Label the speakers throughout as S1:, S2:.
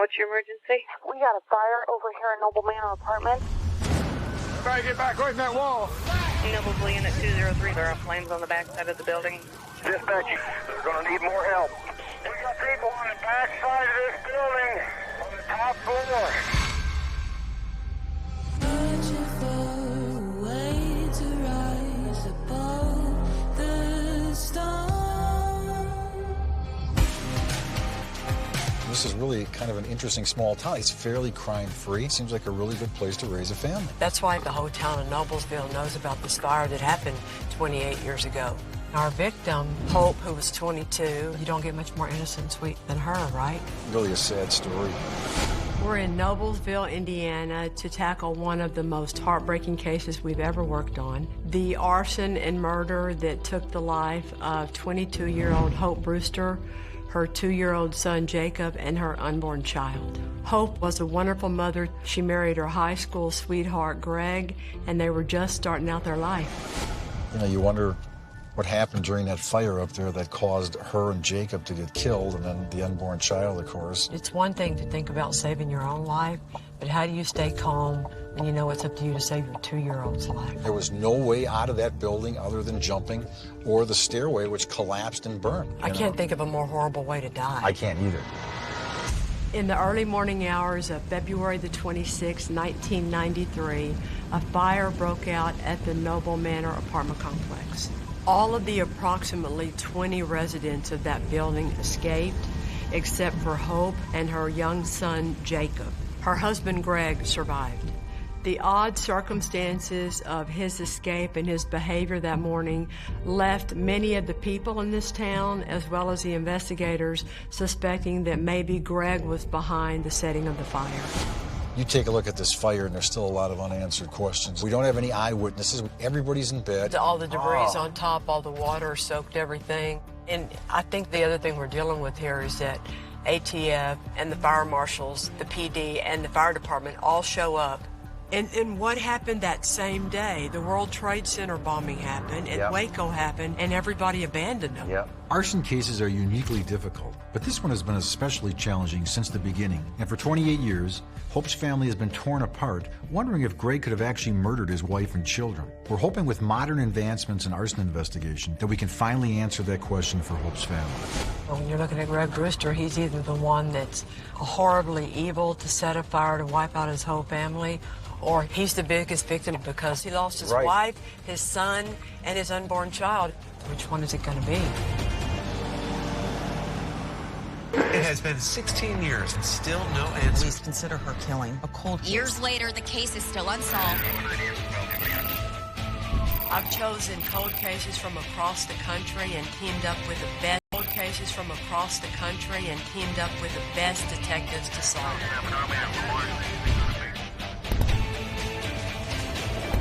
S1: what's your emergency?
S2: We got a fire over here in Noble Manor Apartments.
S3: Try to get back away from that wall.
S1: Noble Unit 203. There are flames on the back side of the building.
S3: Dispatch, they're going to need more help. We got people on the back side of this building, on the top floor.
S4: This is really kind of an interesting small town. It's fairly crime-free. Seems like a really good place to raise a family.
S5: That's why the whole town of Noblesville knows about this fire that happened 28 years ago. Our victim, Hope, who was 22, you don't get much more innocent sweet than her, right?
S4: Really a sad story.
S5: We're in Noblesville, Indiana, to tackle one of the most heartbreaking cases we've ever worked on. The arson and murder that took the life of 22-year-old Hope Brewster, her 2-year-old son Jacob, and her unborn child. Hope was a wonderful mother. She married her high school sweetheart, Greg, and they were just starting out their life.
S4: You know, you wonder what happened during that fire up there that caused her and Jacob to get killed, and then the unborn child, of course.
S5: It's one thing to think about saving your own life, but how do you stay calm when you know it's up to you to save your 2-year-old's life?
S4: There was no way out of that building other than jumping or the stairway, which collapsed and burned.
S5: I can't think of a more horrible way to die.
S4: I can't either.
S5: In the early morning hours of February the 26th, 1993, a fire broke out at the Noble Manor apartment complex. All of the approximately 20 residents of that building escaped, except for Hope and her young son, Jacob. Her husband, Greg, survived. The odd circumstances of his escape and his behavior that morning left many of the people in this town, as well as the investigators, suspecting that maybe Greg was behind the setting of the fire.
S4: You take a look at this fire, and there's still a lot of unanswered questions. We don't have any eyewitnesses. Everybody's in bed.
S5: All the debris on top, all the water soaked everything. And I think the other thing we're dealing with here is that ATF and the fire marshals, the PD, and the fire department all show up. And what happened that same day? The World Trade Center bombing happened, and Waco happened, and everybody abandoned them.
S6: Arson cases are uniquely difficult, but this one has been especially challenging since the beginning. And for 28 years, Hope's family has been torn apart, wondering if Greg could have actually murdered his wife and children. We're hoping with modern advancements in arson investigation that we can finally answer that question for Hope's family.
S5: Well, when you're looking at Greg Brewster, he's either the one that's horribly evil to set a fire to wipe out his whole family, or he's the biggest victim because he lost his wife, his son, and his unborn child. Which one is it going to be?
S7: It has been 16 years and still no answer.
S8: Police consider her killing a cold case.
S9: Years later, the case is still unsolved.
S5: I've chosen cold cases from across the country and teamed up with the best detectives to solve it.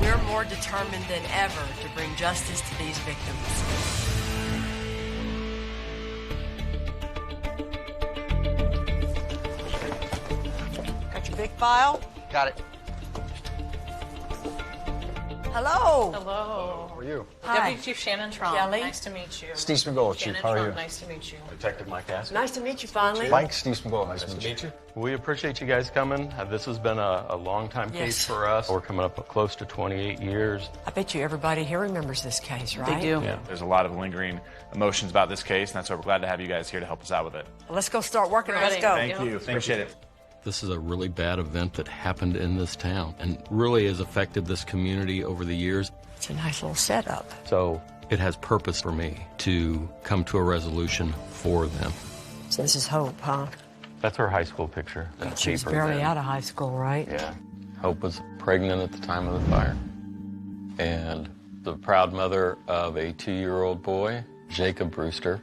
S5: We're more determined than ever to bring justice to these victims. Got your big file?
S10: Got it.
S5: Hello.
S11: Hello.
S4: How are you?
S5: Hi.
S11: Deputy Chief Shannon Trump.
S5: Kelly.
S11: Nice to meet you.
S4: Steve Smigolo, Chief. How are you?
S11: Nice to meet you.
S10: Detective Mike Asper.
S5: Nice to meet you finally.
S4: Mike, Steve Smigolo, nice to meet you.
S12: We appreciate you guys coming. This has been a long time case for us. We're coming up close to 28 years.
S5: I bet you everybody here remembers this case, right?
S11: They do.
S10: Yeah. There's a lot of lingering emotions about this case, and that's why we're glad to have you guys here to help us out with it.
S5: Well, let's go start working on it. Let's go.
S10: Thank you. Appreciate it.
S12: This is a really bad event that happened in this town and really has affected this community over the years.
S5: It's a nice little setup.
S12: So it has purpose for me to come to a resolution for them.
S5: So this is Hope, huh?
S12: That's her high school picture.
S5: She's barely out of high school, right?
S12: Yeah. Hope was pregnant at the time of the fire. And the proud mother of a 2-year-old boy, Jacob Brewster.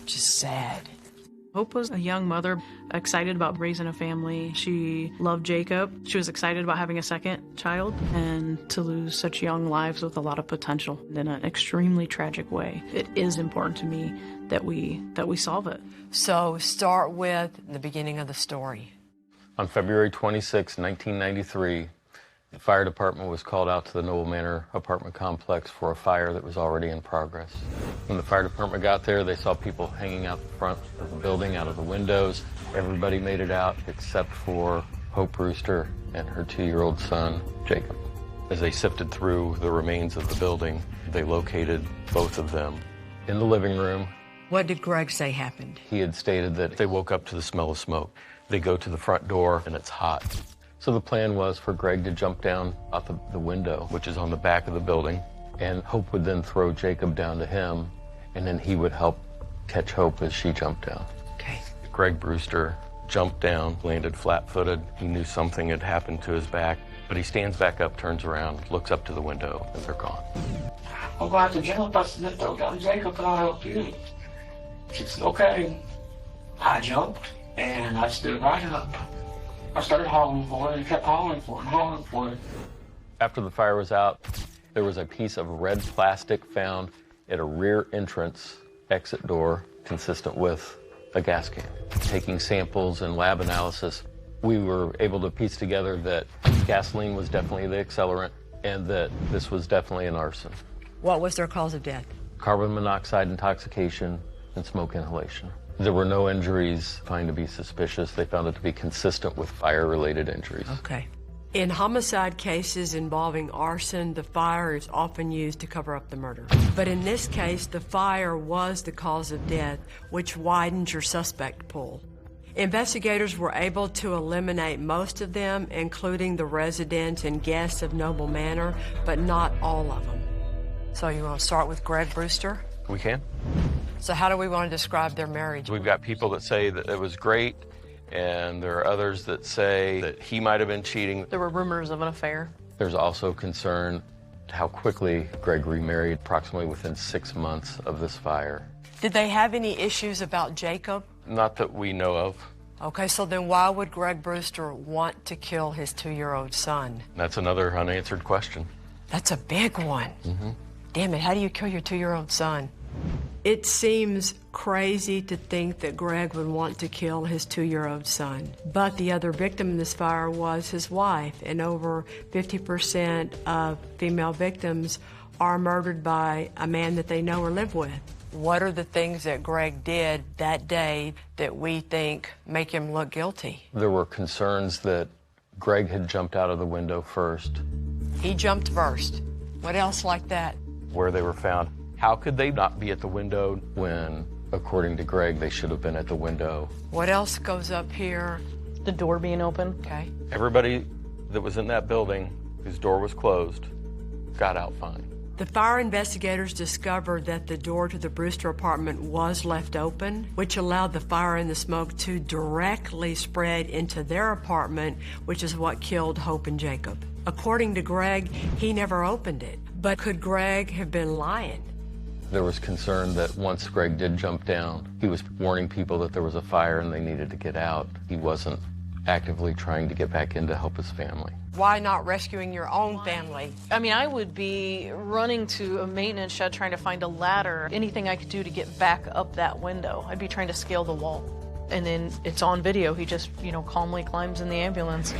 S5: Just sad.
S11: Hope was a young mother, excited about raising a family. She loved Jacob. She was excited about having a second child, and to lose such young lives with a lot of potential in an extremely tragic way. It is important to me that we solve it.
S5: So start with the beginning of the story.
S12: On February 26, 1993, the fire department was called out to the Noble Manor apartment complex for a fire that was already in progress. When the fire department got there, they saw people hanging out the front of the building, out of the windows, Everybody made it out except for Hope Brewster and her 2-year-old son, Jacob. As they sifted through the remains of the building, they located both of them in the living room.
S5: What did Greg say happened?
S12: He had stated that they woke up to the smell of smoke. They go to the front door and it's hot. So the plan was for Greg to jump down out the window, which is on the back of the building, and Hope would then throw Jacob down to him, and then he would help catch Hope as she jumped down.
S5: Okay.
S12: Greg Brewster jumped down, landed flat-footed. He knew something had happened to his back, but he stands back up, turns around, looks up to the window, and they're gone.
S13: I'm going to jump. I said, throw down Jacob and I'll help you. She said, okay. I jumped, and I stood right up. I started hauling for it and kept hauling for it and hauling for it.
S12: After the fire was out, there was a piece of red plastic found at a rear entrance exit door consistent with a gas can. Taking samples and lab analysis, we were able to piece together that gasoline was definitely the accelerant and that this was definitely an arson.
S5: What was their cause of death?
S12: Carbon monoxide intoxication and smoke inhalation. There were no injuries found to be suspicious. They found it to be consistent with fire-related injuries.
S5: Okay. In homicide cases involving arson, the fire is often used to cover up the murder. But in this case, the fire was the cause of death, which widens your suspect pool. Investigators were able to eliminate most of them, including the residents and guests of Noble Manor, but not all of them. So you want to start with Greg Brewster?
S12: We can.
S5: So how do we want to describe their marriage?
S12: We've got people that say that it was great, and there are others that say that he might have been cheating.
S11: There were rumors of an affair.
S12: There's also concern how quickly Greg remarried, approximately within 6 months of this fire.
S5: Did they have any issues about Jacob?
S12: Not that we know of.
S5: Okay, so then why would Greg Brewster want to kill his 2-year-old son?
S12: That's another unanswered question.
S5: That's a big one.
S12: Mm-hmm.
S5: Damn it, how do you kill your 2-year-old son? It seems crazy to think that Greg would want to kill his 2-year-old son. But the other victim in this fire was his wife, and over 50% of female victims are murdered by a man that they know or live with. What are the things that Greg did that day that we think make him look guilty?
S12: There were concerns that Greg had jumped out of the window first.
S5: He jumped first. What else like that?
S12: Where they were found. How could they not be at the window when, according to Greg, they should have been at the window?
S5: What else goes up here?
S11: The door being open.
S5: Okay.
S12: Everybody that was in that building whose door was closed got out fine.
S5: The fire investigators discovered that the door to the Brewster apartment was left open, which allowed the fire and the smoke to directly spread into their apartment, which is what killed Hope and Jacob. According to Greg, he never opened it. But could Greg have been lying?
S12: There was concern that once Greg did jump down, he was warning people that there was a fire and they needed to get out. He wasn't actively trying to get back in to help his family.
S5: Why not rescuing your own family?
S11: I mean, I would be running to a maintenance shed trying to find a ladder, anything I could do to get back up that window. I'd be trying to scale the wall. And then it's on video. He just, calmly climbs in the ambulance.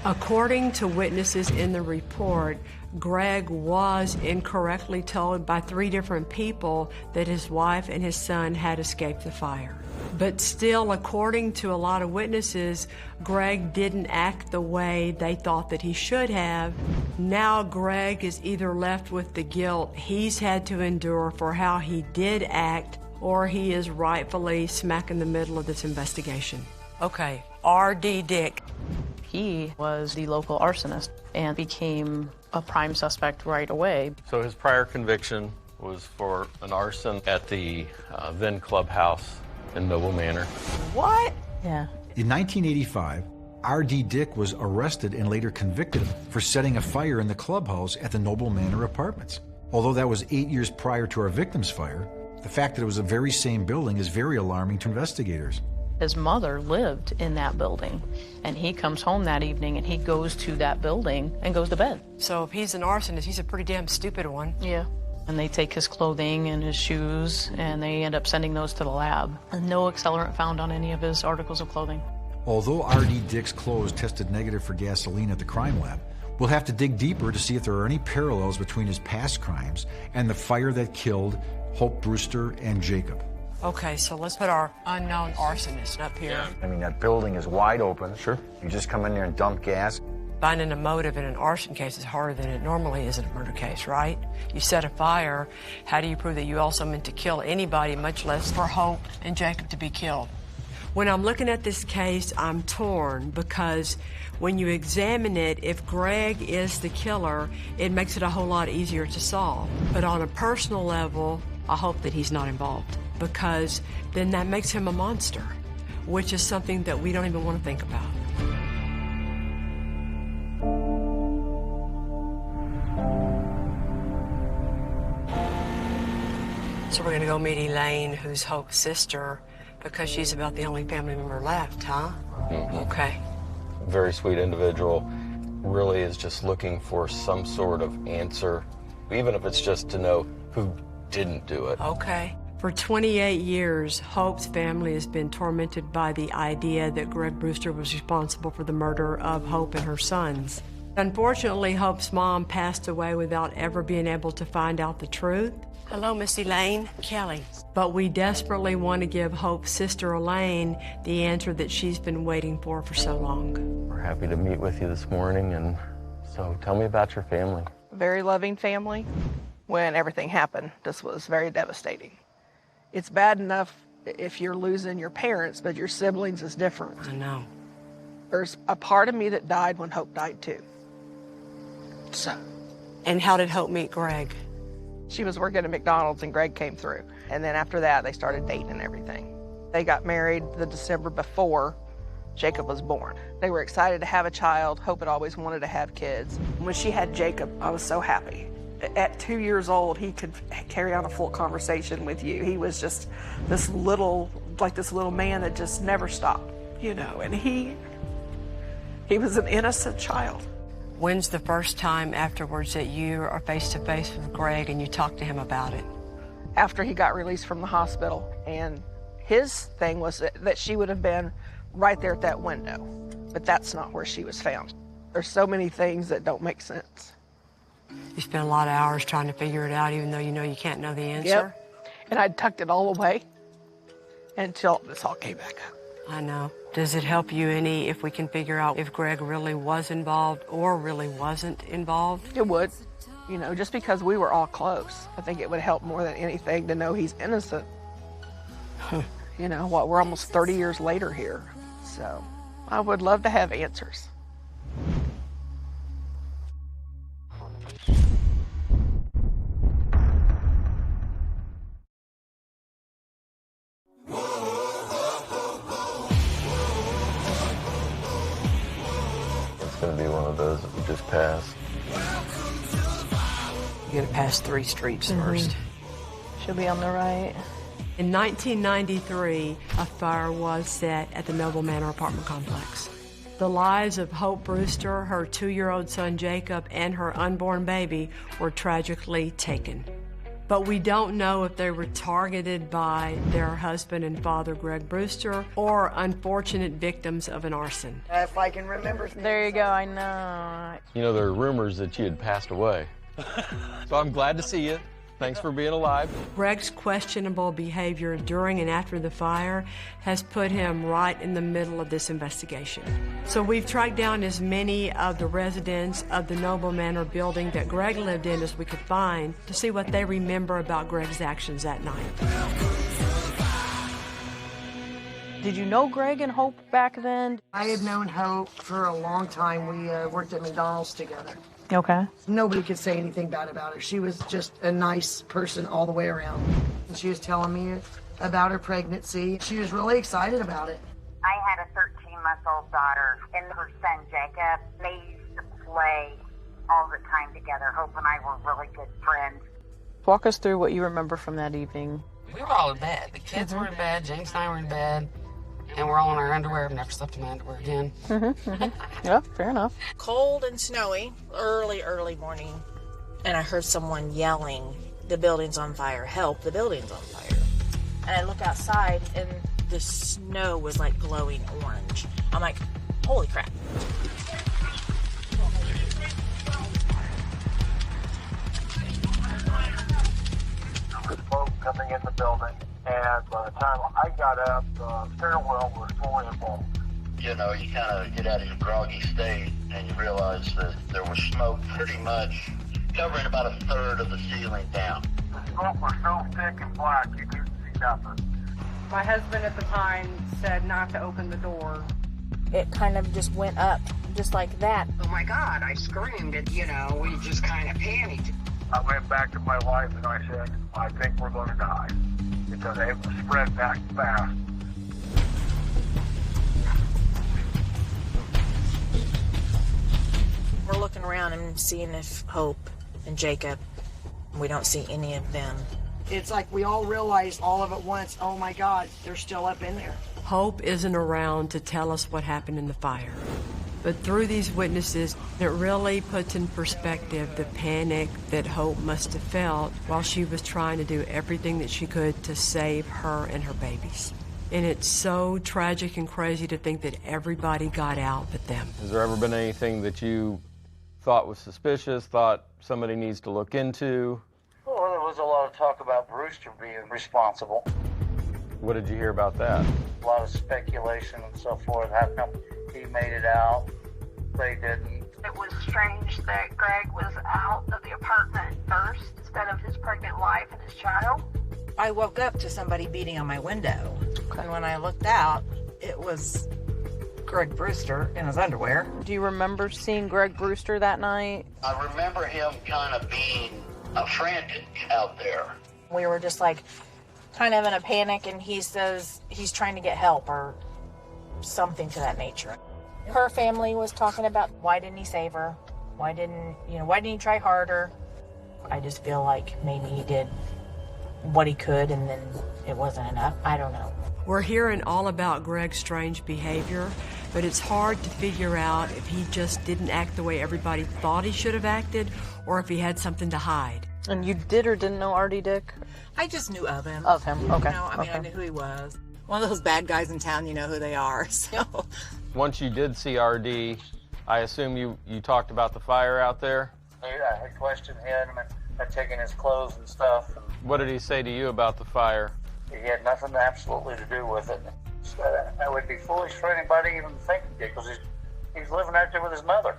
S5: According to witnesses in the report, Greg was incorrectly told by 3 different people that his wife and his son had escaped the fire. But still, according to a lot of witnesses, Greg didn't act the way they thought that he should have. Now Greg is either left with the guilt he's had to endure for how he did act, or he is rightfully smack in the middle of this investigation. Okay, R.D. Dick.
S11: He was the local arsonist and became a prime suspect right away.
S12: So his prior conviction was for an arson at the then clubhouse in Noble Manor.
S5: What?
S11: Yeah.
S6: In 1985, R.D. Dick was arrested and later convicted for setting a fire in the clubhouse at the Noble Manor apartments. Although that was 8 years prior to our victim's fire, the fact that it was the very same building is very alarming to investigators.
S11: His mother lived in that building, and he comes home that evening and he goes to that building and goes to bed.
S5: So if he's an arsonist, he's a pretty damn stupid one.
S11: Yeah. And they take his clothing and his shoes, and they end up sending those to the lab. And no accelerant found on any of his articles of clothing.
S6: Although R.D. Dick's clothes tested negative for gasoline at the crime lab, we'll have to dig deeper to see if there are any parallels between his past crimes and the fire that killed Hope Brewster and Jacob.
S5: Okay, so let's put our unknown arsonist up here.
S14: I mean, that building is wide open. Sure. You just come in there and dump gas.
S5: Finding a motive in an arson case is harder than it normally is in a murder case, right? You set a fire. How do you prove that you also meant to kill anybody, much less for Hope and Jacob to be killed? When I'm looking at this case, I'm torn because when you examine it, if Greg is the killer, it makes it a whole lot easier to solve. But on a personal level, I hope that he's not involved because then that makes him a monster, which is something that we don't even want to think about. So we're gonna go meet Elaine, who's Hope's sister, because she's about the only family member left, huh?
S12: Mm-hmm.
S5: Okay.
S12: Very sweet individual. Really is just looking for some sort of answer, even if it's just to know who didn't do it.
S5: Okay. For 28 years, Hope's family has been tormented by the idea that Greg Brewster was responsible for the murder of Hope and her sons. Unfortunately, Hope's mom passed away without ever being able to find out the truth. Hello, Miss Elaine. Kelly. But we desperately want to give Hope's sister Elaine the answer that she's been waiting for so long.
S12: We're happy to meet with you this morning, and so tell me about your family.
S15: Very loving family. When everything happened, this was very devastating. It's bad enough if you're losing your parents, but your siblings is different.
S5: I know.
S15: There's a part of me that died when Hope died too. So.
S5: And how did Hope meet Greg?
S15: She was working at McDonald's and Greg came through. And then after that, they started dating and everything. They got married the December before Jacob was born. They were excited to have a child. Hope had always wanted to have kids. When she had Jacob, I was so happy. At 2 years old, he could carry on a full conversation with you. He was just this little man that just never stopped, you know, and he was an innocent child.
S5: When's the first time afterwards that you are face-to-face with Greg and you talk to him about it?
S15: After he got released from the hospital, and his thing was that she would have been right there at that window, but that's not where she was found. There's so many things that don't make sense.
S5: You spent a lot of hours trying to figure it out, even though you know you can't know the answer?
S15: Yep. And I tucked it all away until this all came back up.
S5: I know. Does it help you any if we can figure out if Greg really was involved or really wasn't involved?
S15: It would. You know, just because we were all close, I think it would help more than anything to know he's innocent. You know, we're almost 30 years later here. So I would love to have answers.
S12: It's going to be one of those that we just passed.
S5: You gotta pass 3 streets first.
S16: She'll be on the right.
S5: In 1993, a fire was set at the Noble Manor apartment complex. The lives of Hope Brewster, her 2-year-old son Jacob, and her unborn baby were tragically taken. But we don't know if they were targeted by their husband and father, Greg Brewster, or unfortunate victims of an arson.
S16: If I can remember. There you go, I know.
S12: You know, there are rumors that you had passed away. So I'm glad to see you. Thanks for being alive.
S5: Greg's questionable behavior during and after the fire has put him right in the middle of this investigation. So we've tracked down as many of the residents of the Noble Manor building that Greg lived in as we could find to see what they remember about Greg's actions that night.
S16: Did you know Greg and Hope back then?
S17: I had known Hope for a long time. We worked at McDonald's together.
S16: Okay.
S17: Nobody could say anything bad about her. She was just a nice person all the way around. And she was telling me about her pregnancy. She was really excited about it.
S18: I had a 13-month-old daughter and her son Jacob. They used to play all the time together. Hope and I were really good friends.
S16: Walk us through what you remember from that evening.
S19: We were all in bed. The kids were in bed, James and I were in bed, and we're all in our underwear. I've never slept in my underwear again.
S16: Yeah, fair enough.
S20: Cold and snowy, early morning, and I heard someone yelling, "The building's on fire, help, the building's on fire." And I look outside, and the snow was like glowing orange. I'm like, holy crap.
S3: Smoke coming in the building, And by the time I got up, the stairwell was fully involved.
S21: You know, you kind of get out of your groggy state and you realize that there was smoke pretty much covering about a third of the ceiling down.
S3: The smoke was so thick and black you couldn't see nothing.
S16: My husband at the time said not to open the door.
S20: It kind of just went up, just like that.
S22: Oh my God, I screamed and, we just kind of panicked.
S3: I went back to my wife and I said, I think we're going to die. Because it was spread back fast.
S20: We're looking around and seeing if Hope and Jacob, we don't see any of them.
S17: It's like we all realized all of at once, oh my God, they're still up in there.
S5: Hope isn't around to tell us what happened in the fire. But through these witnesses, it really puts in perspective the panic that Hope must have felt while she was trying to do everything that she could to save her and her babies. And it's so tragic and crazy to think that everybody got out but them.
S12: Has there ever been anything that you thought was suspicious, thought somebody needs to look into?
S13: Well, there was a lot of talk about Brewster being responsible.
S12: What did you hear about that?
S13: A lot of speculation and so forth. How come he made it out? They didn't.
S2: It was strange that Greg was out of the apartment first instead of his pregnant wife and his child.
S8: I woke up to somebody beating on my window. And when I looked out, it was Greg Brewster in his underwear.
S16: Do you remember seeing Greg Brewster that night?
S21: I remember him kind of being frantic out there.
S20: We were just like kind of in a panic, and he says he's trying to get help or something to that nature. Her family was talking about why didn't he save her? Why didn't he try harder? I just feel like maybe he did what he could and then it wasn't enough. I don't know.
S5: We're hearing all about Greg's strange behavior, but it's hard to figure out if he just didn't act the way everybody thought he should have acted or if he had something to hide.
S16: And you did or didn't know Artie Dick?
S8: I just knew of him.
S16: Of him, okay.
S8: I knew who he was. One of those bad guys in town, you know who they are, so.
S12: Once you did see RD, I assume you talked about the fire out there?
S13: Yeah, I questioned him and I'd taken his clothes and stuff. And
S12: what did he say to you about the fire?
S13: he had nothing absolutely to do with it. So that would be foolish for anybody even to think he did, because he's living out there with his mother.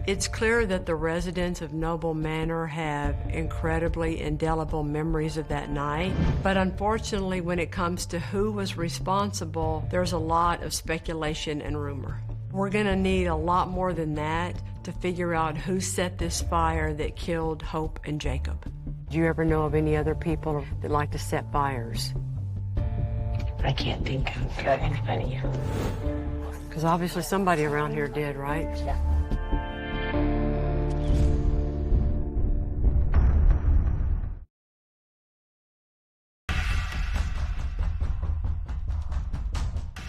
S5: It's clear that the residents of Noble Manor have incredibly indelible memories of that night, but unfortunately when it comes to who was responsible, there's a lot of speculation and rumor. We're gonna need a lot more than that to figure out who set this fire that killed Hope and Jacob. Do you ever know of any other people that like to set fires?
S20: I can't think of anybody.
S5: Because obviously somebody around here did, right?
S20: Yeah.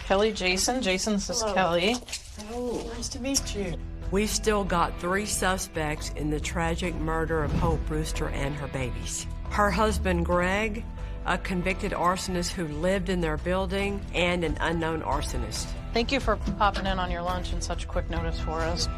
S11: Kelly, Jason. Jason, this is Kelly.
S5: Oh, nice to meet you. We've still got 3 suspects in the tragic murder of Hope Brewster and her babies. Her husband, Greg, a convicted arsonist who lived in their building, and an unknown arsonist.
S11: Thank you for popping in on your lunch in such quick notice for us.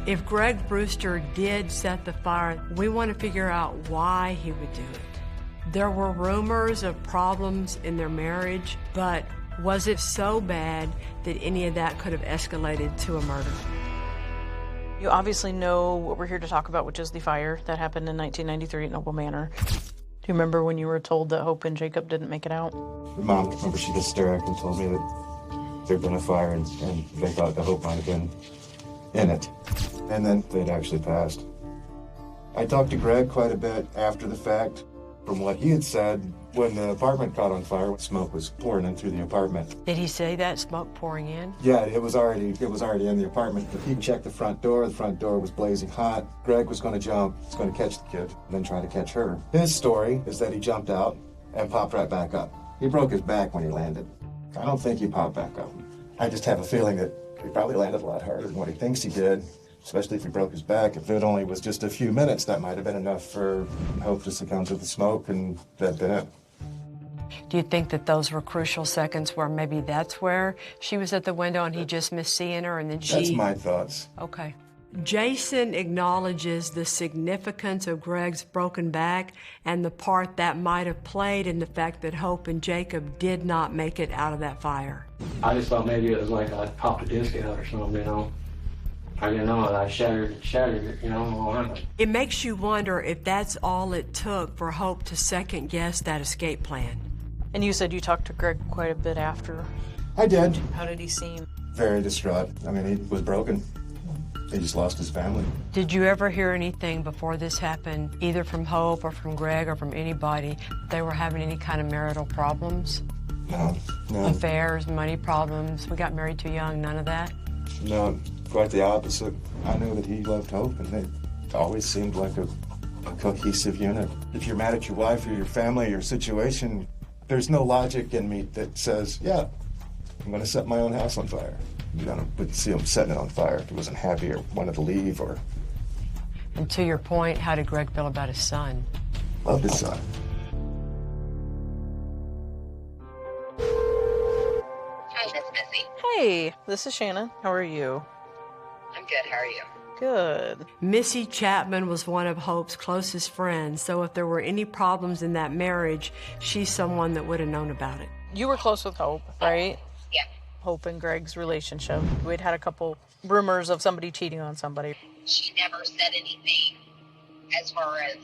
S5: If Greg Brewster did set the fire, we want to figure out why he would do it. There were rumors of problems in their marriage, but was it so bad that any of that could have escalated to a murder?
S11: You obviously know what we're here to talk about, which is the fire that happened in 1993 at Noble Manor. Do you remember when you were told that Hope and Jacob didn't make it out?
S23: Mom, remember, she was hysterical and told me that there'd been a fire and they thought that Hope might have been in it. And then they'd actually passed. I talked to Greg quite a bit after the fact. From what he had said, when the apartment caught on fire, smoke was pouring in through the apartment.
S5: Did he say that, smoke pouring in?
S23: Yeah, it was already in the apartment. He checked the front door was blazing hot. Greg was going to jump, was going to catch the kid, and then try to catch her. His story is that he jumped out and popped right back up. He broke his back when he landed. I don't think he popped back up. I just have a feeling that he probably landed a lot harder than what he thinks he did, especially if he broke his back. If it only was just a few minutes, that might have been enough for Hope to succumb to the smoke, and that'd been it.
S5: Do you think that those were crucial seconds where maybe that's where she was at the window and he just missed seeing her and then she...
S23: That's my thoughts.
S5: Okay. Jason acknowledges the significance of Greg's broken back and the part that might have played in the fact that Hope and Jacob did not make it out of that fire.
S13: I just thought maybe it was like I popped a disc out or something, you know. I didn't know it. I shattered it, you know.
S5: It makes you wonder if that's all it took for Hope to second guess that escape plan.
S16: And you said you talked to Greg quite a bit after.
S23: I did.
S16: How did he seem?
S23: Very distraught. I mean, he was broken. He just lost his family.
S5: Did you ever hear anything before this happened, either from Hope or from Greg or from anybody, that they were having any kind of marital problems?
S23: No.
S5: Affairs, money problems, we got married too young, none of that?
S23: No, quite the opposite. I knew that he loved Hope, and they always seemed like a cohesive unit. If you're mad at your wife or your family or your situation, there's no logic in me that says, yeah, I'm going to set my own house on fire. You wouldn't see him setting it on fire if he wasn't happy or wanted to leave or...
S5: And to your point, how did Greg feel about his son?
S23: Loved his son.
S1: Hi, Miss Missy.
S16: Hey, this is Shannon. How are you?
S1: I'm good. How are you?
S16: Good.
S5: Missy Chapman was one of Hope's closest friends, so if there were any problems in that marriage, she's someone that would have known about it.
S16: You were close with Hope, right?
S1: Yeah.
S16: Hope and Greg's relationship. We'd had a couple rumors of somebody cheating on somebody.
S1: She never said anything as far as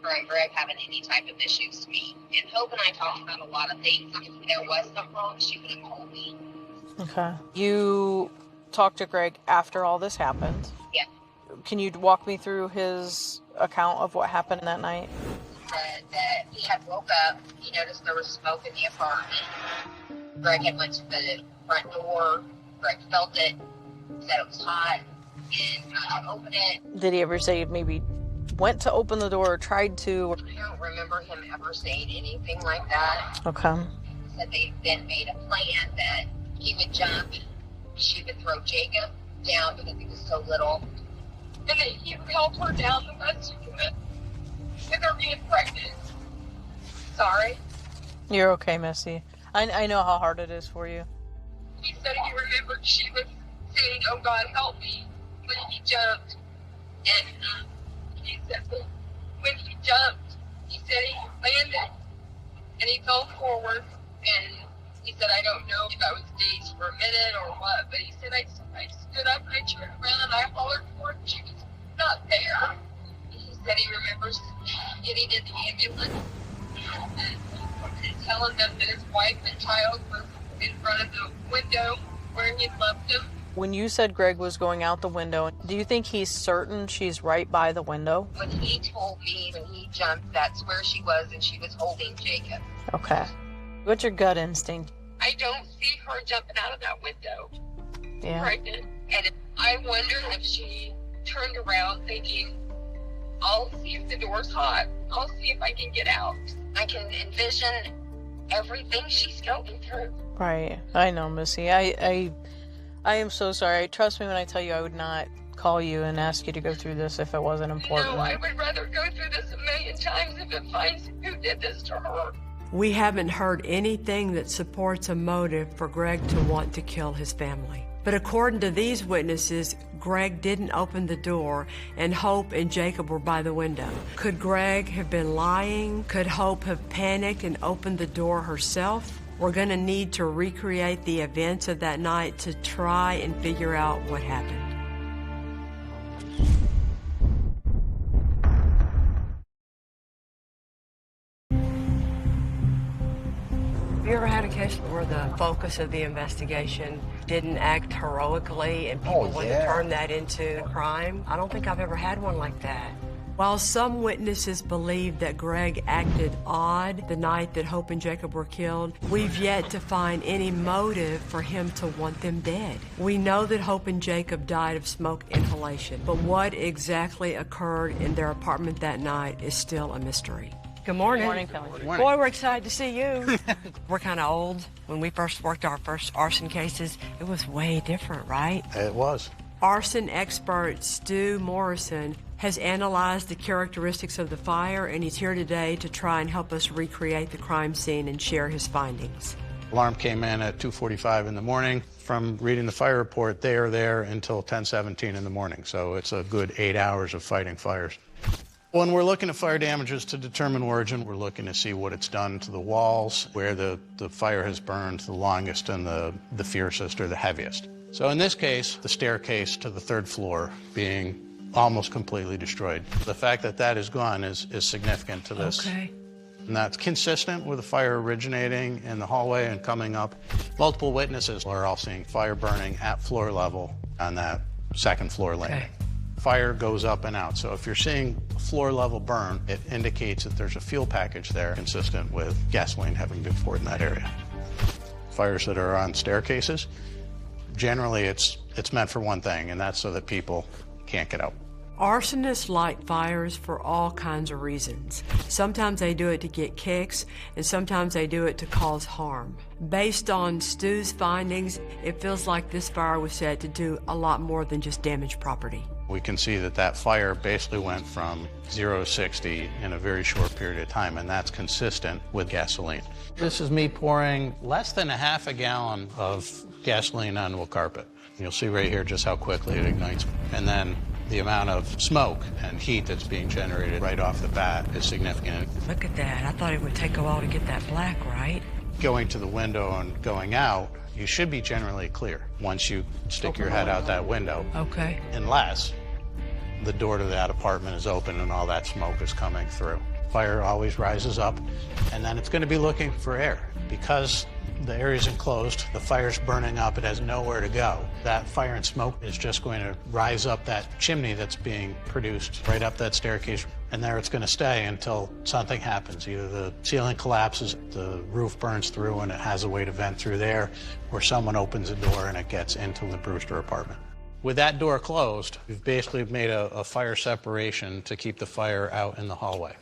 S1: her and Greg having any type of issues to me. And Hope and I talked about a lot of things. If there was something wrong, she would have told me.
S16: Okay. You talked to Greg after all this happened.
S1: Yeah.
S16: Can you walk me through his account of what happened that night?
S1: He said that he had woke up, he noticed there was smoke in the apartment. Greg had went to the front door, Greg felt it, said it was hot, and opened it.
S16: Did he ever say maybe went to open the door or tried to?
S1: I don't remember him ever saying anything like that.
S16: Okay.
S1: He said they then made a plan that he would jump, she would throw Jacob down because he was so little, and then he would help her down the best he could with her being pregnant. Sorry.
S16: You're okay, Missy. I know how hard it is for you.
S1: He said he remembered she was saying, "Oh God, help me," when he jumped. And he said that when he jumped, he said he landed and he fell forward. And he said, I don't know if I was dazed for a minute or what, but he said, I stood up and I turned around and I hollered for her and she was not there. He said he remembers getting in the ambulance and telling them that his wife and child was in front of the window where he left them.
S16: When you said Greg was going out the window, do you think he's certain she's right by the window?
S1: When he told me when he jumped, that's where she was, and she was holding Jacob.
S16: Okay. What's your gut instinct?
S1: I don't see her jumping out of that window.
S16: Yeah.
S1: Pregnant. And I wonder if she turned around thinking, I'll see if the door's hot. I'll see if I can get out. I can envision everything she's going through.
S16: Right. I know, Missy. I am so sorry. Trust me when I tell you I would not call you and ask you to go through this if it wasn't important.
S1: No, I would rather go through this a million times if it finds who did this to her.
S5: We haven't heard anything that supports a motive for Greg to want to kill his family. But according to these witnesses, Greg didn't open the door and Hope and Jacob were by the window. Could Greg have been lying? Could Hope have panicked and opened the door herself? We're going to need to recreate the events of that night to try and figure out what happened. Have you ever had a case where the focus of the investigation didn't act heroically and people wanted to turn that into a crime? I don't think I've ever had one like that. While some witnesses believe that Greg acted odd the night that Hope and Jacob were killed, we've yet to find any motive for him to want them dead. We know that Hope and Jacob died of smoke inhalation, but what exactly occurred in their apartment that night is still a mystery. Good morning.
S16: Good morning, Kelly.
S5: Good morning. Boy, we're excited to see you. We're kind of old. When we first worked our first arson cases, it was way different, right?
S4: It was.
S5: Arson expert Stu Morrison has analyzed the characteristics of the fire, and he's here today to try and help us recreate the crime scene and share his findings.
S7: Alarm came in at 2:45 in the morning. From reading the fire report, they are there until 10:17 in the morning. So it's a good 8 hours of fighting fires. When we're looking at fire damages to determine origin, we're looking to see what it's done to the walls, where the fire has burned the longest and the fiercest or the heaviest. So in this case, the staircase to the 3rd floor being almost completely destroyed. The fact that that is gone is significant to this.
S5: Okay.
S7: And that's consistent with the fire originating in the hallway and coming up. Multiple witnesses are all seeing fire burning at floor level on that 2nd floor landing.
S5: Okay.
S7: Fire goes up and out. So if you're seeing floor level burn, it indicates that there's a fuel package there consistent with gasoline having been poured in that area. Fires that are on staircases, generally it's meant for one thing, and that's so that people can't get out.
S5: Arsonists light fires for all kinds of reasons. Sometimes they do it to get kicks, and sometimes they do it to cause harm. Based on Stu's findings, it feels like this fire was set to do a lot more than just damage property.
S7: We can see that that fire basically went from 0 to 60 in a very short period of time, and that's consistent with gasoline. This is me pouring less than a half a gallon of gasoline onto a carpet. You'll see right here just how quickly it ignites. And then the amount of smoke and heat that's being generated right off the bat is significant.
S5: Look at that. I thought it would take a while to get that black, right?
S7: Going to the window and going out, you should be generally clear once you stick your head out that window.
S5: Okay.
S7: Unless the door to that apartment is open and all that smoke is coming through. Fire always rises up, and then it's going to be looking for air. Because the area's enclosed, the fire's burning up, it has nowhere to go. That fire and smoke is just going to rise up that chimney that's being produced right up that staircase, and there it's going to stay until something happens. Either the ceiling collapses, the roof burns through and it has a way to vent through there, or someone opens a door and it gets into the Brewster apartment. With that door closed, we've basically made a fire separation to keep the fire out in the hallway.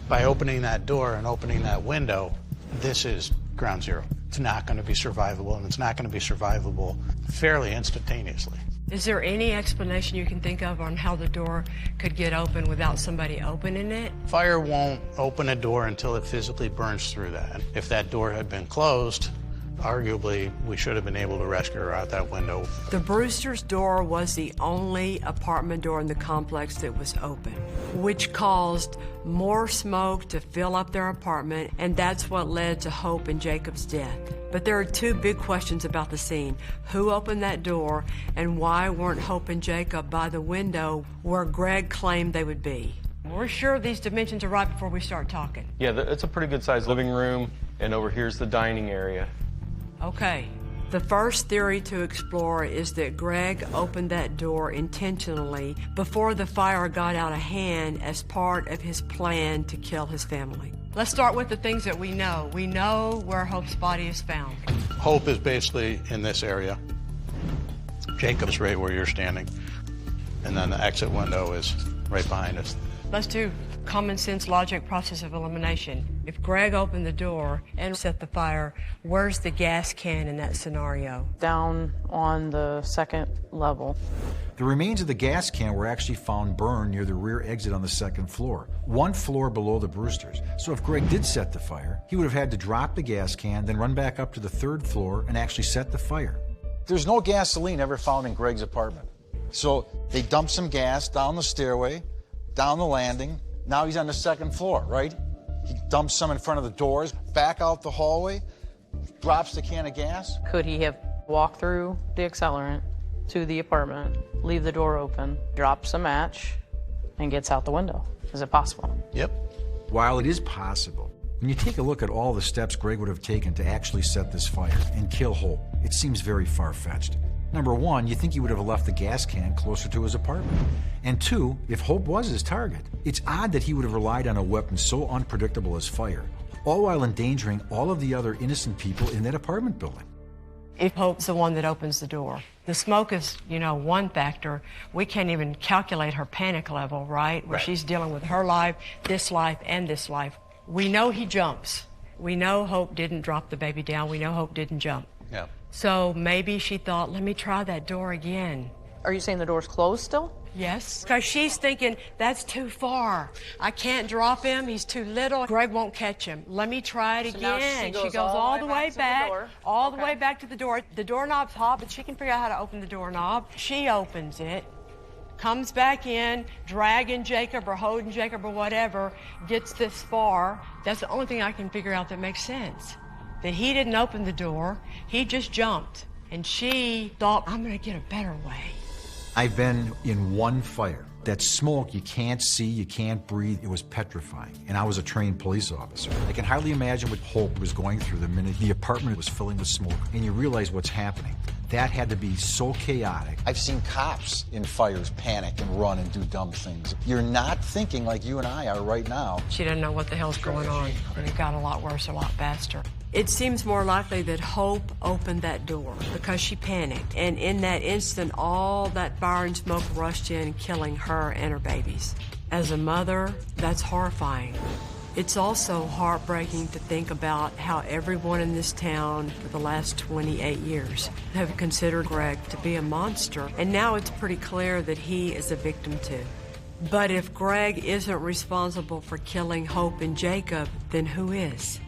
S7: By opening that door and opening that window, this is ground zero. It's not going to be survivable, and it's not going to be survivable fairly instantaneously.
S5: Is there any explanation you can think of on how the door could get open without somebody opening it?
S7: Fire won't open a door until it physically burns through that. If that door had been closed, arguably, we should have been able to rescue her out that window.
S5: The Brewster's door was the only apartment door in the complex that was open, which caused more smoke to fill up their apartment, and that's what led to Hope and Jacob's death. But there are two big questions about the scene. Who opened that door, and why weren't Hope and Jacob by the window where Greg claimed they would be? We're sure these dimensions are right before we start talking.
S12: Yeah, it's a pretty good sized living room, and over here's the dining area.
S5: Okay. The first theory to explore is that Greg opened that door intentionally before the fire got out of hand as part of his plan to kill his family. Let's start with the things that we know. We know where Hope's body is found.
S7: Hope is basically in this area. Jacob's right where you're standing. And then the exit window is right behind us.
S5: Let's do common sense logic process of elimination. If Greg opened the door and set the fire, where's the gas can in that scenario?
S11: Down on the 2nd level.
S6: The remains of the gas can were actually found burned near the rear exit on the 2nd floor, 1 floor below the Brewsters. So if Greg did set the fire, he would have had to drop the gas can, then run back up to the 3rd floor and actually set the fire.
S4: There's no gasoline ever found in Greg's apartment. So they dumped some gas down the stairway, down the landing. Now he's on the 2nd floor, right? He dumps some in front of the doors, back out the hallway, drops the can of gas.
S11: Could he have walked through the accelerant to the apartment, leave the door open, drops a match, and gets out the window? Is it possible?
S7: Yep.
S6: While it is possible, when you take a look at all the steps Greg would have taken to actually set this fire and kill Hope, it seems very far-fetched. Number one, you think he would have left the gas can closer to his apartment. And two, if Hope was his target, it's odd that he would have relied on a weapon so unpredictable as fire, all while endangering all of the other innocent people in that apartment building.
S5: If Hope's the one that opens the door, the smoke is, one factor. We can't even calculate her panic level, right? Where she's dealing with her life, and this life. We know he jumps. We know Hope didn't drop the baby down. We know Hope didn't jump.
S7: Yeah.
S5: So maybe she thought, let me try that door again.
S11: Are you saying the door's closed still?
S5: Yes, because she's thinking, that's too far. I can't drop him. He's too little. Greg won't catch him. Let me try it
S16: So now
S5: again.
S16: she goes all the way back,
S5: all the way back to the door. The doorknob's hot, but she can figure out how to open the doorknob. She opens it, comes back in, dragging Jacob or holding Jacob or whatever, gets this far. That's the only thing I can figure out that makes sense. That he didn't open the door. He just jumped. And she thought, I'm going to get a better way.
S6: I've been in one fire. That smoke, you can't see, you can't breathe. It was petrifying. And I was a trained police officer. I can hardly imagine what Hope was going through the minute the apartment was filling with smoke and you realize what's happening. That had to be so chaotic.
S4: I've seen cops in fires panic and run and do dumb things. You're not thinking like you and I are right now.
S5: She didn't know what the hell's going on, and it got a lot worse a lot faster. It seems more likely that Hope opened that door because she panicked, and in that instant, all that fire and smoke rushed in, killing her and her babies. As a mother, that's horrifying. It's also heartbreaking to think about how everyone in this town for the last 28 years have considered Greg to be a monster, and now it's pretty clear that he is a victim too. But if Greg isn't responsible for killing Hope and Jacob, then who is?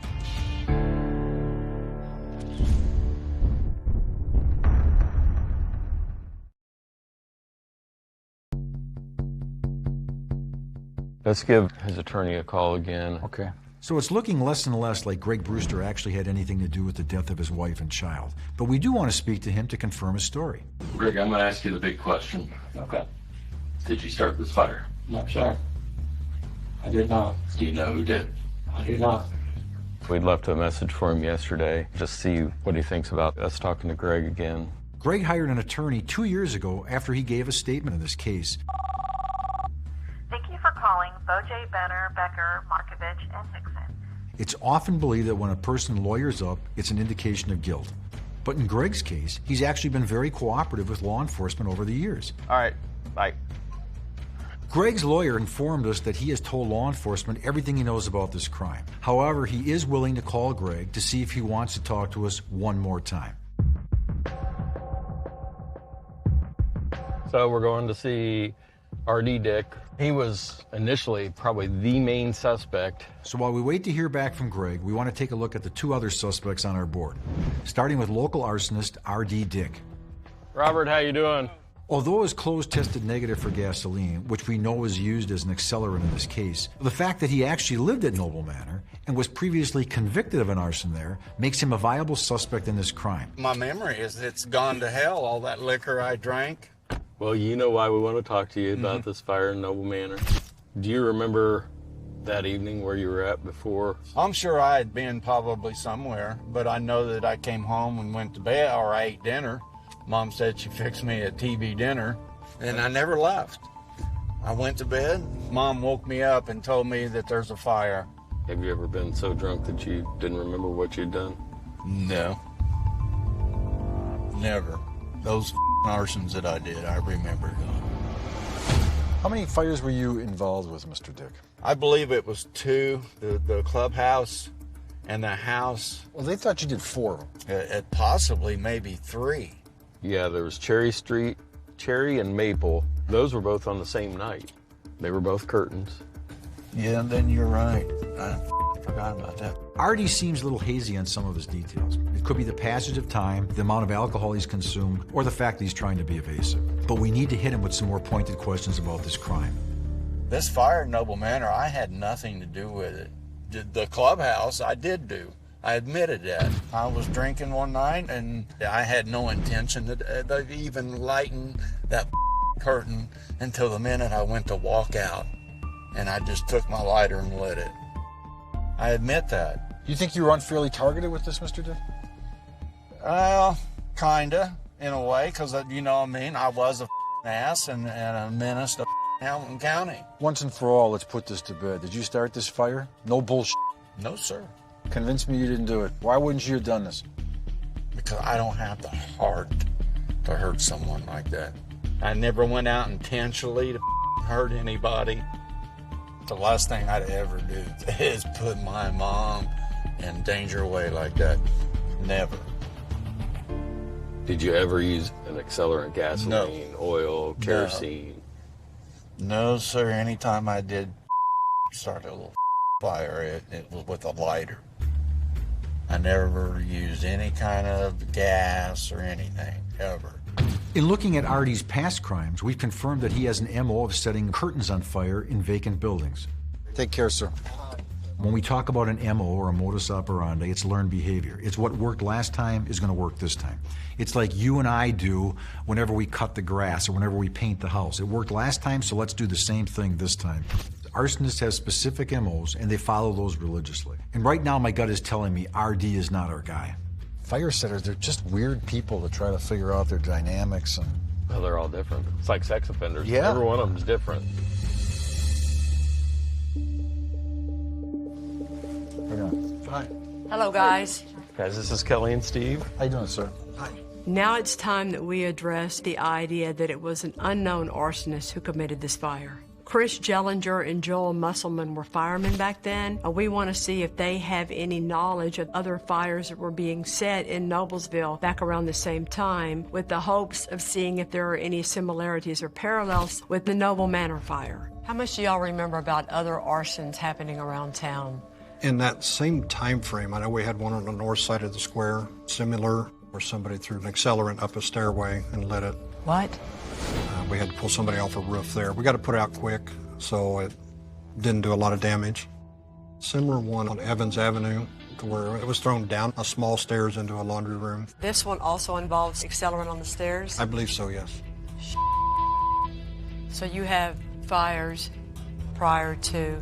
S12: Let's give his attorney a call again.
S6: Okay. So it's looking less and less like Greg Brewster actually had anything to do with the death of his wife and child. But we do want to speak to him to confirm his story.
S13: Greg, I'm going to ask you the big question. Okay. Did you start this fire? No, sir. I did not. Do you know who did? I do not.
S12: We'd left a message for him yesterday, just see what he thinks about us talking to Greg again.
S6: Greg hired an attorney 2 years ago after he gave a statement in this case.
S2: Thank you for calling Bojay, Benner, Becker, Markovich, and Hickson.
S6: It's often believed that when a person lawyers up, it's an indication of guilt. But in Greg's case, he's actually been very cooperative with law enforcement over the years.
S12: All right, bye.
S6: Greg's lawyer informed us that he has told law enforcement everything he knows about this crime. However, he is willing to call Greg to see if he wants to talk to us one more time.
S12: So we're going to see R.D. Dick. He was initially probably the main suspect.
S6: So while we wait to hear back from Greg, we want to take a look at the two other suspects on our board, starting with local arsonist R.D. Dick.
S12: Robert, how you doing?
S6: Although his clothes tested negative for gasoline, which we know was used as an accelerant in this case, the fact that he actually lived at Noble Manor and was previously convicted of an arson there makes him a viable suspect in this crime.
S9: My memory is it's gone to hell, all that liquor I drank.
S12: Well, you know why we want to talk to you about this fire in Noble Manor. Do you remember that evening where you were at before?
S9: I'm sure I had been probably somewhere, but I know that I came home and went to bed, or I ate dinner. Mom said she fixed me a TV dinner, and I never left. I went to bed. Mom woke me up and told me that there's a fire.
S12: Have you ever been so drunk that you didn't remember what you'd done?
S9: No. Never. Those arsons that I did, I remember.
S4: How many fires were you involved with, Mr. Dick?
S9: I believe it was 2, the clubhouse and the house.
S4: Well, they thought you did 4 of them.
S9: Possibly, maybe 3.
S12: Yeah, there was Cherry Street, Cherry and Maple. Those were both on the same night. They were both curtains.
S9: Yeah, then you're right. I forgot about that.
S6: Artie seems a little hazy on some of his details. It could be the passage of time, the amount of alcohol he's consumed, or the fact that he's trying to be evasive. But we need to hit him with some more pointed questions about this crime.
S9: This fire at Noble Manor, I had nothing to do with it. The clubhouse, I did do. I admitted that. I was drinking one night, and I had no intention to even lighten that curtain until the minute I went to walk out. And I just took my lighter and lit it. I admit that.
S4: You think you were unfairly targeted with this, Mr. Dick?
S9: Well, kinda, in a way, because, you know what I mean, I was a ass and a menace to Hamilton County.
S4: Once and for all, let's put this to bed. Did you start this fire? No bullshit.
S9: No, sir.
S4: Convince me you didn't do it. Why wouldn't you have done this?
S9: Because I don't have the heart to hurt someone like that. I never went out intentionally to hurt anybody. The last thing I'd ever do is put my mom in danger away like that. Never.
S12: Did you ever use an accelerant, gasoline, oil, kerosene?
S9: No, sir. Anytime I did start a little fire, it was with a lighter. I never used any kind of gas or anything, ever.
S6: In looking at Artie's past crimes, we've confirmed that he has an MO of setting curtains on fire in vacant buildings.
S4: Take care, sir.
S6: When we talk about an MO or a modus operandi, it's learned behavior. It's what worked last time is going to work this time. It's like you and I do whenever we cut the grass or whenever we paint the house. It worked last time, so let's do the same thing this time. Arsonists have specific MOs, and they follow those religiously. And right now, my gut is telling me RD is not our guy.
S4: Fire setters, they're just weird people to try to figure out their dynamics. And
S12: Well, they're all different. It's like sex offenders.
S4: Yeah.
S12: Every one of them's different.
S4: Hi.
S5: Hello, guys.
S12: Guys, this is Kelly and Steve.
S4: How you doing, sir?
S5: Now it's time that we address the idea that it was an unknown arsonist who committed this fire. Chris Jellinger and Joel Musselman were firemen back then. We want to see if they have any knowledge of other fires that were being set in Noblesville back around the same time, with the hopes of seeing if there are any similarities or parallels with the Noble Manor fire. How much do y'all remember about other arsons happening around town?
S10: In that same time frame, I know we had one on the north side of the square, similar, where somebody threw an accelerant up a stairway and lit it.
S5: What?
S10: We had to pull somebody off a roof there. We got to put it out quick, so it didn't do a lot of damage. Similar one on Evans Avenue, to where it was thrown down a small stairs into a laundry room.
S5: This one also involves accelerant on the stairs?
S10: I believe so, yes.
S5: So you have fires prior to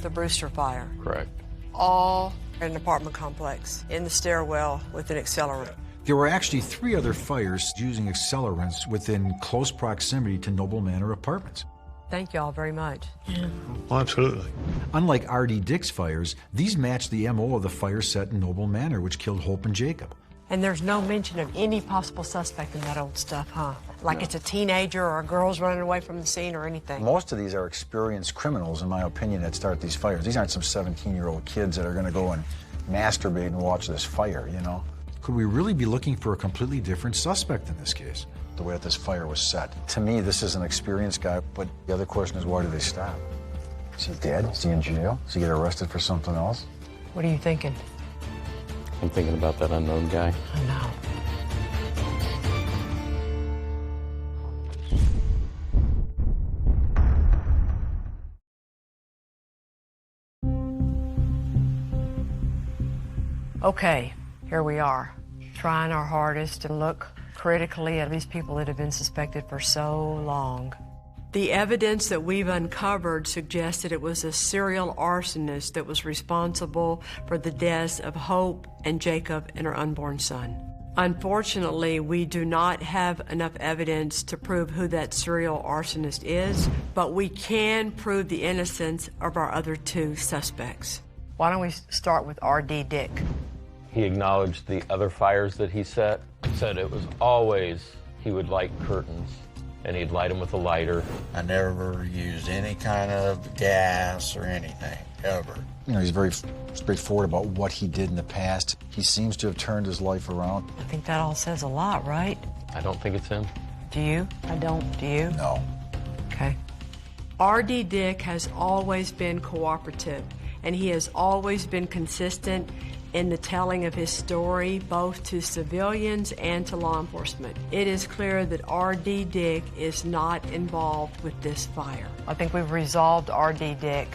S5: the Brewster fire?
S12: Correct.
S5: All in an apartment complex, in the stairwell with an accelerant.
S6: There were actually 3 other fires using accelerants within close proximity to Noble Manor apartments.
S5: Thank y'all very much.
S6: Well, absolutely. Unlike R.D. Dick's fires, these match the MO of the fire set in Noble Manor, which killed Hope and Jacob.
S5: And there's no mention of any possible suspect in that old stuff, huh? Like it's a teenager or a girl's running away from the scene or anything.
S4: Most of these are experienced criminals, in my opinion, that start these fires. These aren't some 17-year-old kids that are going to go and masturbate and watch this fire, you know?
S6: Could we really be looking for a completely different suspect in this case?
S4: The way that this fire was set. To me, this is an experienced guy, but the other question is, why did they stop? Is he dead? Is he in jail? Does he get arrested for something else?
S5: What are you thinking?
S12: I'm thinking about that unknown guy.
S5: I know. Okay, here we are, trying our hardest to look critically at these people that have been suspected for so long. The evidence that we've uncovered suggests that it was a serial arsonist that was responsible for the deaths of Hope and Jacob and her unborn son. Unfortunately, we do not have enough evidence to prove who that serial arsonist is, but we can prove the innocence of our other 2 suspects. Why don't we start with R.D. Dick?
S12: He acknowledged the other fires that he set, said it was always he would light curtains and he'd light them with a lighter.
S9: I never used any kind of gas or anything, ever.
S4: You know, he's very straightforward about what he did in the past. He seems to have turned his life around.
S5: I think that all says a lot, right?
S12: I don't think it's him.
S5: Do you? I don't. Do you?
S4: No.
S5: Okay. R.D. Dick has always been cooperative, and he has always been consistent in the telling of his story, both to civilians and to law enforcement. It is clear that R.D. Dick is not involved with this fire. I think we've resolved R.D. Dick.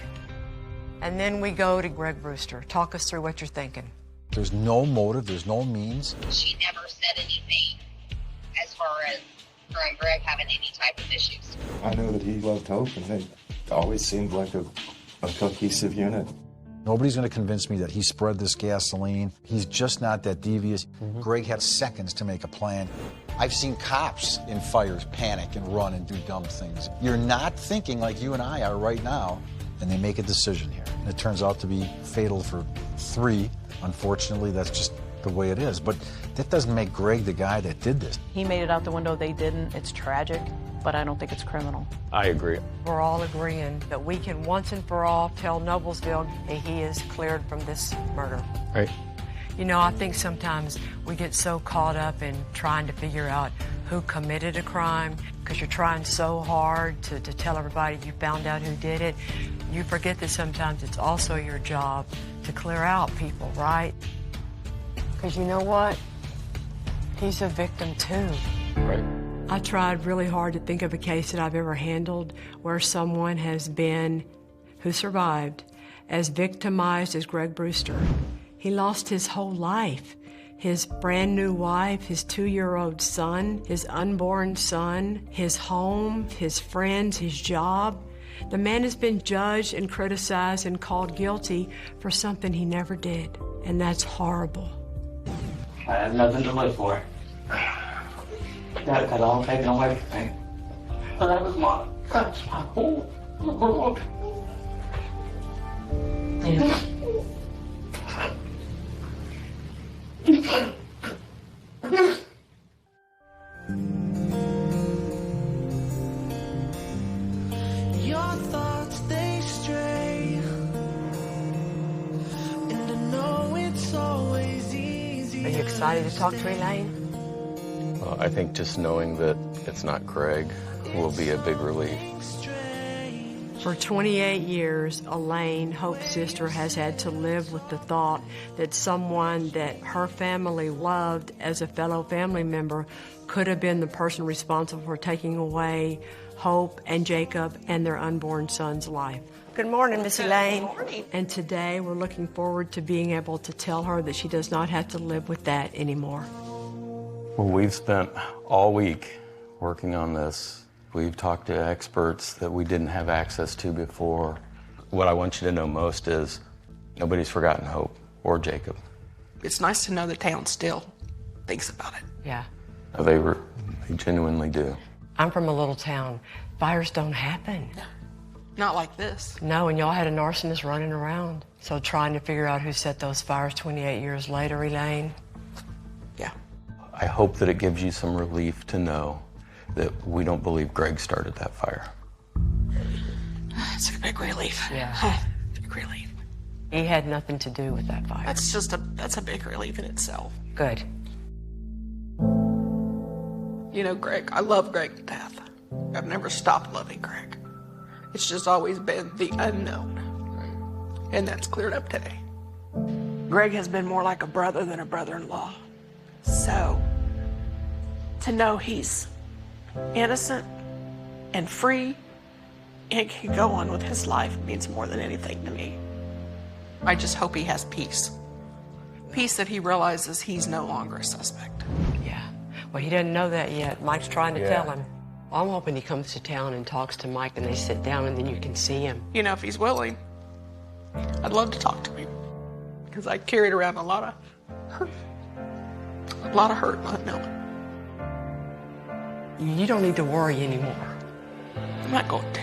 S5: And then we go to Greg Brewster. Talk us through what you're thinking.
S4: There's no motive, there's no means.
S18: She never said anything as far as her and Greg having any type of issues.
S23: I know that he loved Hope, and they always seemed like a cohesive unit.
S4: Nobody's going to convince me that he spread this gasoline. He's just not that devious. Greg had seconds to make a plan. I've seen cops in fires panic and run and do dumb things. You're not thinking like you and I are right now, and they make a decision here. And it turns out to be fatal for 3. Unfortunately, that's just the way it is. But that doesn't make Greg the guy that did this.
S11: He made it out the window, they didn't. It's tragic, but I don't think it's criminal.
S12: I agree.
S5: We're all agreeing that we can once and for all tell Noblesville that he is cleared from this murder.
S12: Right.
S5: You know, I think sometimes we get so caught up in trying to figure out who committed a crime, because you're trying so hard to tell everybody you found out who did it. You forget that sometimes it's also your job to clear out people, right? Because you know what? He's a victim too.
S12: Right.
S5: I tried really hard to think of a case that I've ever handled where someone has been, who survived, as victimized as Greg Brewster. He lost his whole life. His brand new wife, his 2-year-old son, his unborn son, his home, his friends, his job. The man has been judged and criticized and called guilty for something he never did. And that's horrible.
S13: I have nothing to live for. That got all taken away from me. But that's my whole world. Yeah.
S14: Your thoughts, they stray. And I know it's always easy.
S5: Are you excited to talk to Elaine?
S12: Well, I think just knowing that it's not Greg will be a big relief.
S5: For 28 years, Elaine, Hope's sister, has had to live with the thought that someone that her family loved as a fellow family member could have been the person responsible for taking away Hope and Jacob and their unborn son's life. Good morning, Miss Elaine.
S8: Good morning.
S5: And today we're looking forward to being able to tell her that she does not have to live with that anymore.
S12: Well, we've spent all week working on this. We've talked to experts that we didn't have access to before. What I want you to know most is nobody's forgotten Hope or Jacob.
S15: It's nice to know the town still thinks about it.
S5: Yeah.
S12: They genuinely do.
S5: I'm from a little town. Fires don't happen.
S15: Not like this.
S5: No, and y'all had an arsonist running around. So trying to figure out who set those fires 28 years later, Elaine.
S12: I hope that it gives you some relief to know that we don't believe Greg started that fire.
S15: It's a big relief.
S5: Yeah.
S15: Big relief.
S5: He had nothing to do with that fire.
S15: That's a big relief in itself.
S5: Good.
S15: You know, Greg, I love Greg to death. I've never stopped loving Greg. It's just always been the unknown. And that's cleared up today. Greg has been more like a brother than a brother-in-law. So, to know he's innocent and free and can go on with his life means more than anything to me. I just hope he has peace. Peace that he realizes he's no longer a suspect.
S5: Yeah. Well, he doesn't know that yet. Mike's trying to tell him. I'm hoping he comes to town and talks to Mike and they sit down and then you can see him.
S15: You know, if he's willing, I'd love to talk to him. Because I carried around a lot of hurt. A lot of hurt not knowing.
S5: You don't need to worry anymore.
S15: I'm not going to.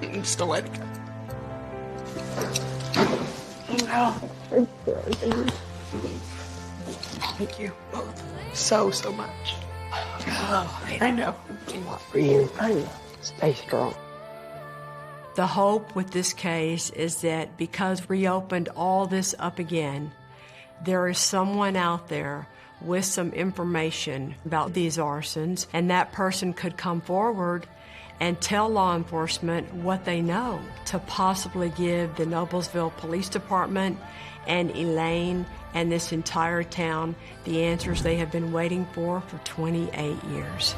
S15: I'm just gonna let it go. Thank you both so much. Oh, I know.
S5: For you. I know. Stay strong. The hope with this case is that because we opened all this up again, there is someone out there with some information about these arsons, and that person could come forward and tell law enforcement what they know to possibly give the Noblesville Police Department and Elaine and this entire town the answers they have been waiting for 28 years.